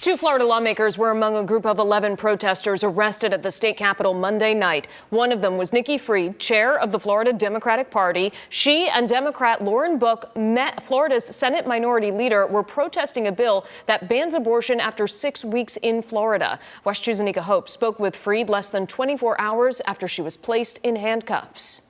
Two Florida lawmakers were among a group of 11 protesters arrested at the state capitol Monday night. One of them was Nikki Fried, chair of the Florida Democratic Party. She and Democrat Lauren Book, Florida's Senate Minority Leader, were protesting a bill that bans abortion after 6 weeks in Florida. WESH 2's Anika Hope spoke with Fried less than 24 hours after she was placed in handcuffs.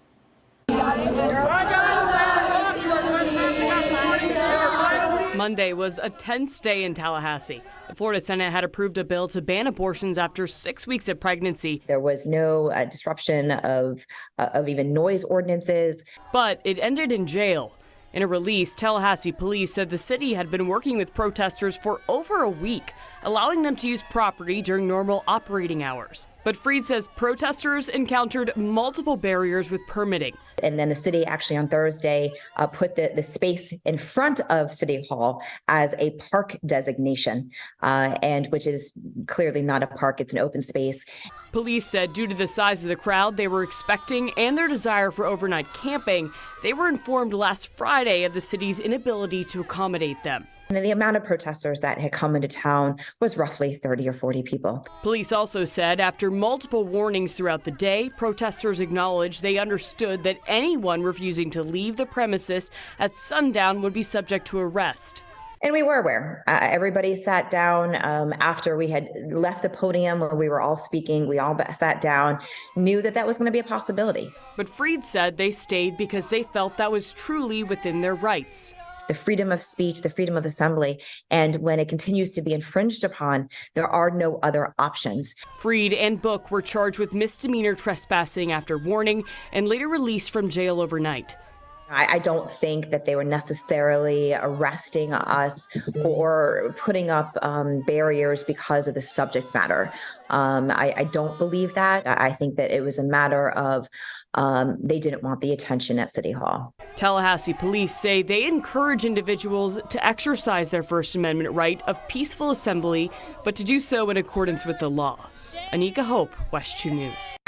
Monday was a tense day in Tallahassee. The Florida Senate had approved a bill to ban abortions after 6 weeks of pregnancy. There was no disruption of even noise ordinances. But it ended in jail. In a release, Tallahassee police said the city had been working with protesters for over a week, allowing them to use property during normal operating hours. But Fried says protesters encountered multiple barriers with permitting. And then the city actually on Thursday put the space in front of City Hall as a park designation, and which is clearly not a park, it's an open space. Police said due to the size of the crowd they were expecting and their desire for overnight camping, they were informed last Friday of the city's inability to accommodate them. And the amount of protesters that had come into town was roughly 30 or 40 people. Police also said after multiple warnings throughout the day, protesters acknowledged they understood that anyone refusing to leave the premises at sundown would be subject to arrest. And we were aware. Everybody sat down after we had left the podium where we were all speaking. We all sat down, knew that that was going to be a possibility. But Fried said they stayed because they felt that was truly within their rights. The freedom of speech, the freedom of assembly, and when it continues to be infringed upon, there are no other options. Fried and Book were charged with misdemeanor trespassing after warning and later released from jail overnight. I don't think that they were necessarily arresting us or putting up barriers because of the subject matter. I don't believe that. I think that it was a matter of they didn't want the attention at City Hall. Tallahassee police say they encourage individuals to exercise their First Amendment right of peaceful assembly, but to do so in accordance with the law. Anika Hope, WESH 2 News.